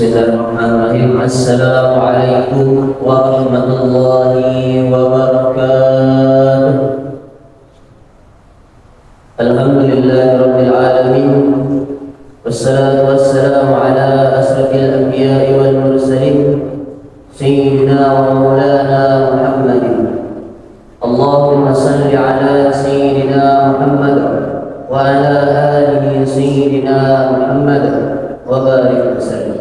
Bismillahirrahmanirrahim. Assalamualaikum warahmatullahi wabarakatuh. Alhamdulillahirabbil alamin. Wassalatu wassalamu ala asrafil anbiya'i wal mursalin sayyidina wa maulana Muhammadin. Allahumma salli ala sayyidina Muhammad wa ala ali sayyidina Muhammad wa barik wasallim.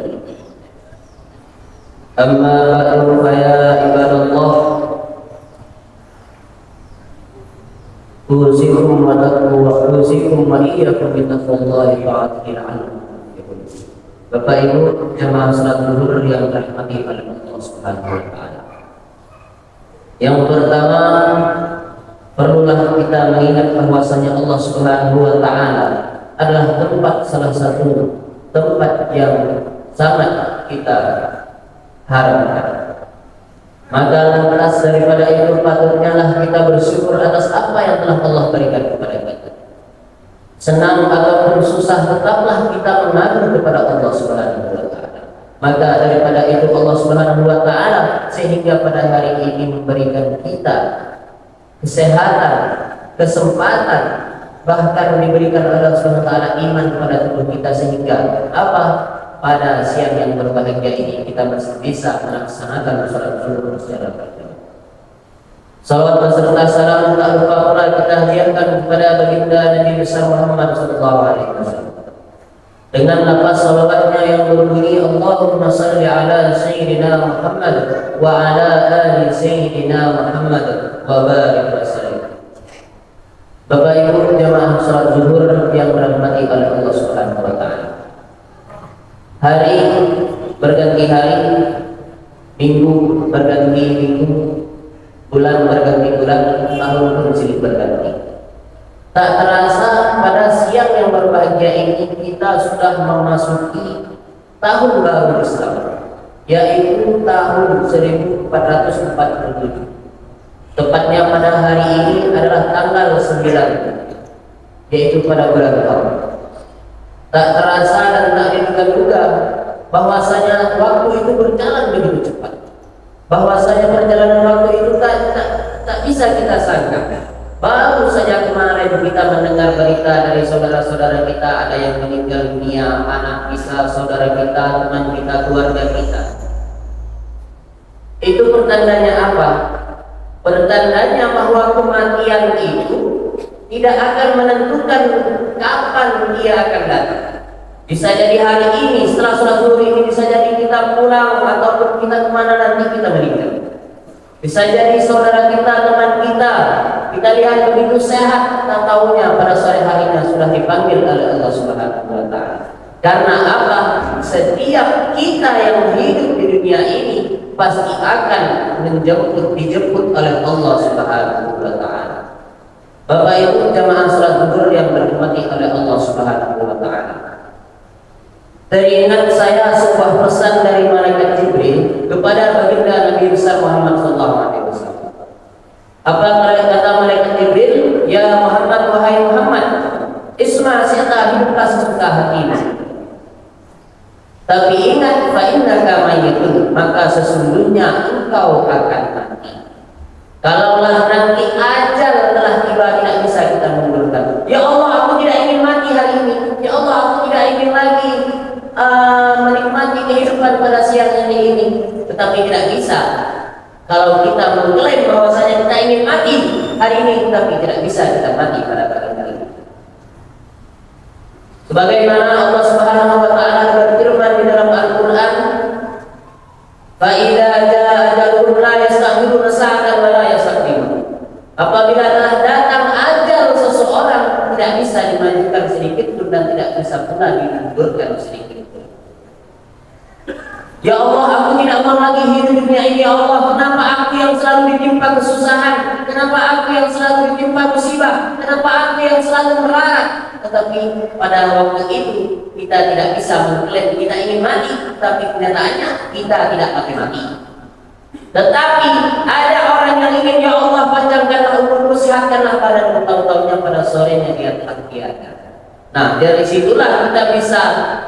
Amma ba'du fa ya ibadallah, usikum wa taqwa wa iyyakum bi taqwallahi ta'ala la'allakum tuflihun. Bapak Ibu jamaah salat zuhur yang dirahmati oleh Allah Subhanahu wa taala. Yang pertama, perlulah kita mengingat bahwasanya Allah Subhanahu wa taala adalah salah satu tempat yang sangat kita harapkan. Maka lantas daripada itu patutnya lah kita bersyukur atas apa yang telah Allah berikan kepada kita. Senang ataupun susah tetaplah kita mengadu kepada Allah Subhanahu wa taala. Maka daripada itu Allah Subhanahu wa taala sehingga pada hari ini memberikan kita kesehatan, kesempatan, bahkan diberikan oleh Allah Subhanahu wa taala iman kepada tubuh kita sehingga pada siang yang berbahagia ini kita masih bisa melaksanakan salat zuhur secara berjamaah. Salawat beserta salam tak lupa pula kita hadiahkan kepada baginda Nabi besar Muhammad sallallahu alaihi wasallam. Dengan lafaz salawatnya yang berbunyi Allahumma salli ala sayyidina Muhammad wa ala ali sayyidina Muhammad wa barik wasallim. Bapak Ibu jamaah salat zuhur yang dirahmati oleh Allah Subhanahu wa taala. Hari berganti hari, minggu berganti minggu, bulan berganti bulan, tahun pun silih berganti. Tak terasa pada siang yang berbahagia ini kita sudah memasuki tahun baru Islam, yaitu tahun 1447. Tepatnya pada hari ini adalah tanggal 9, yaitu pada bulan tahun. Tak terasa dan tak diduga-duga bahwasanya waktu itu berjalan begitu cepat. Bahwasanya perjalanan waktu itu tak bisa kita sangka. Baru saja kemarin kita mendengar berita dari saudara-saudara kita ada yang meninggal dunia, anak kita, saudara kita, teman kita, keluarga kita. Itu pertandanya apa? Pertandanya bahwa kematian itu tidak akan menentukan kapan dia akan datang. Bisa jadi hari ini setelah sholat zuhur ini, bisa jadi kita pulang ataupun kita kemana nanti kita meninggal. Bisa jadi saudara kita, teman kita lihat begitu sehat, tak tahunya pada sore harinya sudah dipanggil oleh Allah Subhanahu wa taala. Karena apa? Setiap kita yang hidup di dunia ini pasti akan dijemput oleh Allah Subhanahu wa taala. Bapak Ibu jamaah salat zuhur yang dirahmati oleh Allah Subhanahu wa taala. Teringat saya sebuah pesan dari malaikat Jibril kepada baginda Nabi besar Muhammad sallallahu alaihi wasallam. Apa kata malaikat Jibril? Ya Muhammad, wahai Muhammad, isma sita hiduplah sesuka hatimu. Tapi ingat, fa innaka mayyitun, maka sesungguhnya engkau akan mati. Kalaulah nanti ajal telah tiba tidak bisa kita mundurkan. Ya Allah, aku tidak ingin mati hari ini. Ya Allah, aku tidak ingin lagi menikmati kehidupan pada siang ini. Tetapi tidak bisa. Kalau kita mengklaim bahwasanya kita ingin mati hari ini, tetapi tidak bisa kita mati pada pagi hari ini. Sebagaimana Allah Subhanahu wa taala berfirman di dalam Al-Qur'an, "Fa idza jaa ajaluhum la yastakhiruna sa'atan wa la yastaqdimun." Apabila telah datang ajal seseorang, tidak bisa dimajukan sedikit pun dan tidak bisa pula dimundurkan sedikit pun. Ya Allah, aku tidak mau lagi hidup di dunia ini. Ya Allah, kenapa aku yang selalu ditimpa kesusahan? Kenapa aku yang selalu ditimpa musibah? Kenapa aku yang selalu melarat? Tetapi pada waktu itu kita tidak bisa mengklaim kita ingin mati, tapi kenyataannya kita tidak pakai mati. Tetapi ada orang yang ingin, ya Allah, panjangkanlah umurku, sehatkanlah badanku, tahu-tahunya pada sorenya dia telah tiada. Nah, dari situlah kita bisa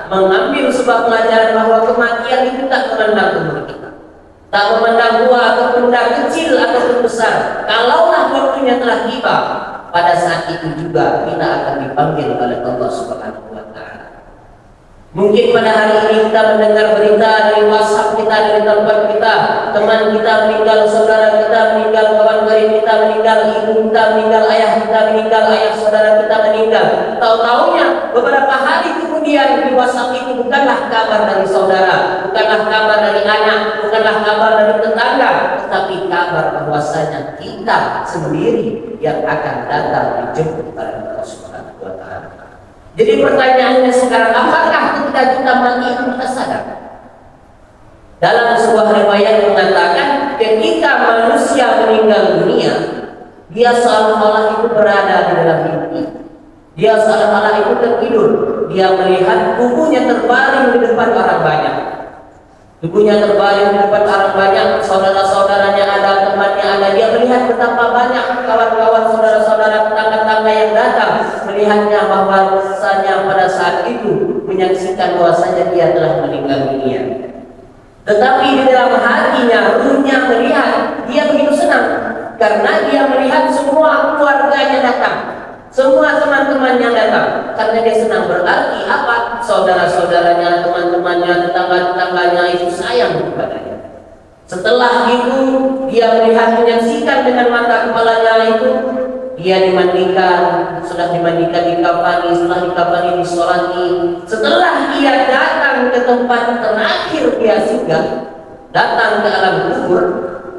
mengambil sebuah pelajaran bahwa kematian itu tak memandang umur kita, tak memandang tua atau muda, kecil ataupun besar. Kalaulah waktunya telah tiba, pada saat itu juga kita akan dipanggil oleh Allah Subhanahu wa Ta'ala. Mungkin pada hari ini kita mendengar berita dari WhatsApp kita, dari telepon kita, teman kita meninggal, saudara kita meninggal, kawan karib kita meninggal, ibu kita meninggal, ayah kita meninggal, ayah saudara kita meninggal. Tahu-taunya beberapa hari kemudian di WhatsApp itu bukanlah kabar dari saudara, bukanlah kabar dari anak, bukanlah kabar dari tetangga, tetapi kabar bahwasanya kita sendiri yang akan datang dijemput oleh Allah Subhanahu wa Ta'ala. Jadi pertanyaannya sekarang, apakah ketika kita mati itu kita sadar? Dalam sebuah riwayat mengatakan ketika manusia meninggal dunia, dia seolah-olah itu berada di dalam mimpi. Dia seolah-olah itu tertidur. Dia melihat tubuhnya terbaring di depan orang banyak. Tubuhnya terbaring di depan orang banyak, saudara-saudaranya ada, temannya ada. Dia melihat betapa banyak kawan-kawan, saudara-saudara, tetangga-tetangga yang datang, melihatnya bahwasanya pada saat itu menyaksikan bahwasanya dia telah meninggal dunia. Tetapi di dalam hatinya, ruhnya melihat, dia begitu senang karena dia melihat semua keluarganya datang, semua teman-temannya datang, karena dia senang. Berarti apa? Saudara-saudaranya, teman-temannya, tetangga-tetangganya itu sayang kepadanya. Setelah itu dia melihat, menyaksikan dengan mata kepalanya itu, dia dimandikan, sudah dimandikan, dikafani, setelah dikafani disolati. Setelah dia datang ke tempat terakhir dia singgah, datang ke alam kubur,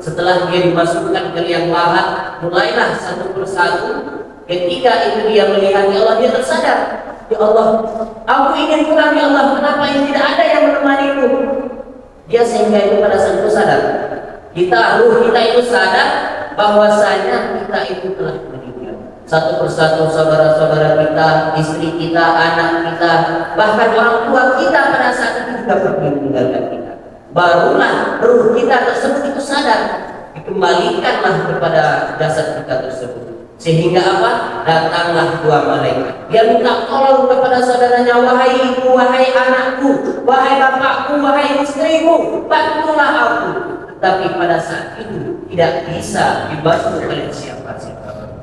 setelah dia dimasukkan ke liang lahat, mulailah satu persatu. Ketika itu dia melihat, ya Allah, dia tersadar, ya Allah, aku ingin pulang, ya Allah, kenapa ini tidak ada yang menemaniku? Dia sehingga itu pada saat itu sadar, ruh kita itu sadar bahwasanya kita itu telah meninggal. Satu persatu saudara-saudara kita, istri kita, anak kita, bahkan orang tua kita pada saat itu juga pergi meninggalkan kita. Barulah ruh kita tersebut itu sadar, dikembalikanlah kepada jasad kita tersebut. Sehingga apa? Datanglah dua malaikat. Dia minta tolong kepada saudaranya, wahai ibu, wahai anakku, wahai bapakku, wahai istriku, bantulah aku. Tapi pada saat itu tidak bisa dibantu oleh siapa-siapa.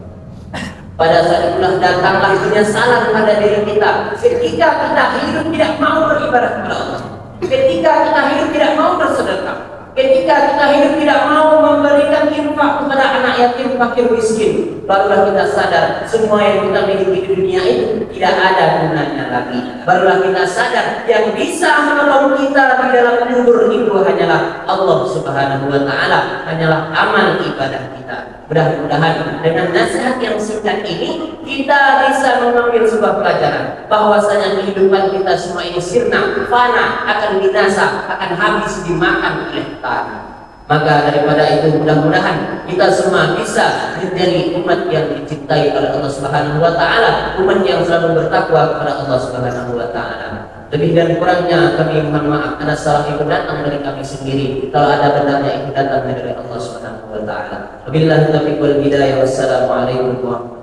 Pada saat itulah datanglah penyesalan pada diri kita. Ketika kita hidup tidak mau beribadah kepada Allah, ketika kita hidup tidak mau bersedekah, ketika kita hidup tidak mau memberikan infak kepada anak yatim, fakir, miskin, barulah kita sadar semua yang kita miliki di dunia itu tidak ada gunanya lagi. Barulah kita sadar yang bisa menolong kita di dalam kubur itu hanyalah Allah Subhanahu wa Ta'ala, hanyalah amal ibadah kita. Mudah-mudahan dengan nasihat yang singkat ini kita bisa mengambil sebuah pelajaran bahwasanya kehidupan kita semua ini sirna, fana, akan binasa, akan habis dimakan oleh tanah. Maka daripada itu mudah-mudahan kita semua bisa menjadi umat yang dicintai oleh Allah Subhanahu wa Ta'ala, umat yang selalu bertakwa kepada Allah Subhanahu wa Ta'ala. Lebih dan kurangnya kami mohon maaf, ada salah itu datang dari kami sendiri. Kalau ada benarnya itu datang dari Allah Subhanahu wa Ta'ala. Wabillahi taufiq wal hidayah. Wassalamualaikum warahmatullahi wabarakatuh.